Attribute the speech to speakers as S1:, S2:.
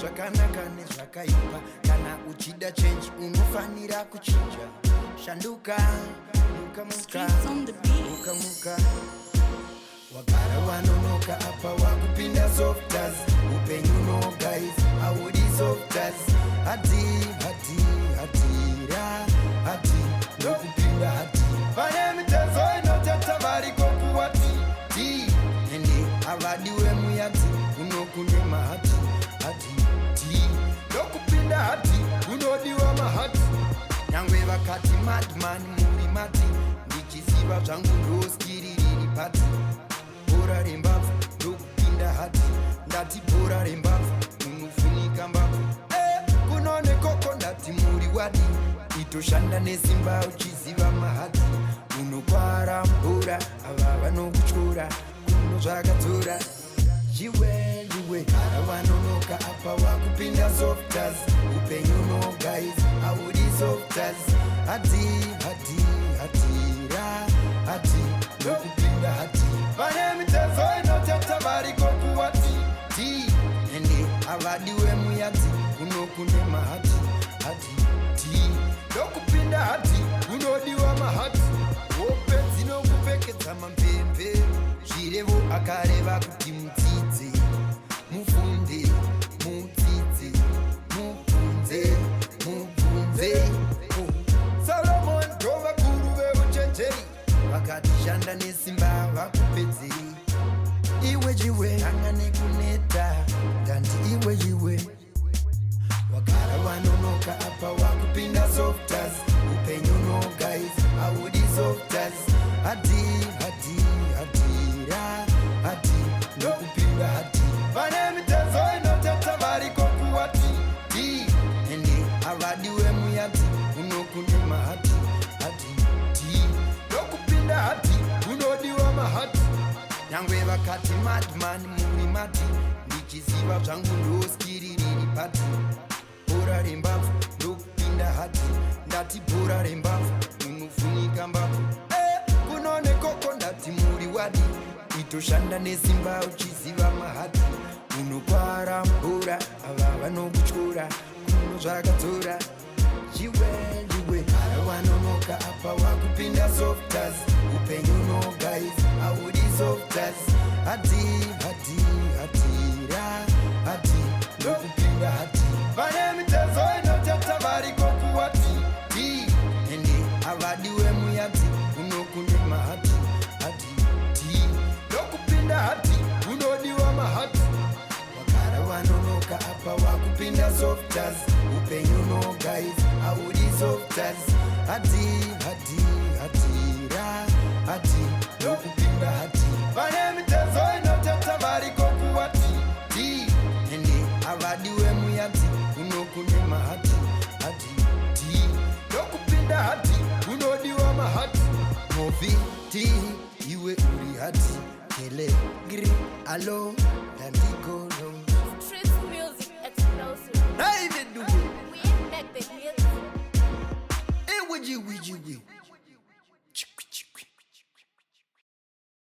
S1: zvakanaka nezvakaipa. Kana uchida change unofanira kuchinja. Shanduka, muka muka, muka muka. Wagara wanonoka apa wakupinda softas. Upenyu no guys, audi softas. Hati, hati, hatira, hati, nokupinda hati. Pane mitezo inoteta variko kuwati ti. Ende avadiwe muyati, unokune mahati, hati, ti. Nokupinda hati, unodiwa mahati. Nyangwe vakati madman muri mati. Ndichiziva zvangu ndoskiriri pati. Bora rembavu, ndokupinda hati. Ndati bora rembavu, unofunika mbavu. Kunone koko ndati muri wadi. Itoshanda nesimba uchiziva mahati. Unokwara mbura, ava vanokuchora. Kuno zvakadzora. Jiwe, jiwe, kara wanonoka apa wakupinda softas. Upenyu no guys, audi softas. Hati, hati, hatira, hati, nokupinda hati. Pane mitezo inoteta variko kuwati ti. Ende avadiwe muyati, unokune mahati, hati, ti. Nokupinda hati, unodiwa mahati. Hope dzinokupfekedza mambembe. Zvirevo akareva kuti mudzidze, mufunde, mudzidze, mubvunze, mubvunze. Solomon ndovakuru veuchenjeri, vakati shanda nesimba vakupedzei. Iwe jiwe anga nekuneta, ndandi iwe jiwe. Wagara wanonoka apa wakupinda softas. Upenyu no guys, audi softas. Hati, hati, hatira, hati, nokupinda hati. Pane mitezo inoteta variko kuwati ti. Ende avadiwe muyati, unokune mahati, hati, ti. Nokupinda hati, unodiwa mahati. Nyangwe vakati madman muri mati. Ndichiziva zvangu ndoskiriri pati. Bora rembavu, ndokupinda hati. Ndati bora rembavu, unofunika mbavu. Kunone koko ndati muri wadi. Itoshanda nesimba uchiziva mahati. Unokwara mbura, ava vanokuchora. Kuno zvakadzora. Jiwe, jiwe, kara wanonoka apa wakupinda softas. Upenyu no guys, audi softas. Hati, hati, hatira, hati, nokupinda hati. Pane mitezo inoteta variko kuwati ti. Ende avadiwe muyati, unokune mahati, hati, ti. Nokupinda hati, unodiwa mahati. Wagara wanonoka apa wakupinda softas. Upenyu no guys, audi softas. Hati, hati, hatira, hati, nokupinda hati. Pane mitezo inoteta variko kuwati ti. Ende avadiwe muyati, unokune mahati, hati, ti. Nokupinda hati, unodiwa mahati. Movi ti, iwe uri hati. Kele, gri, alo, dandigolo.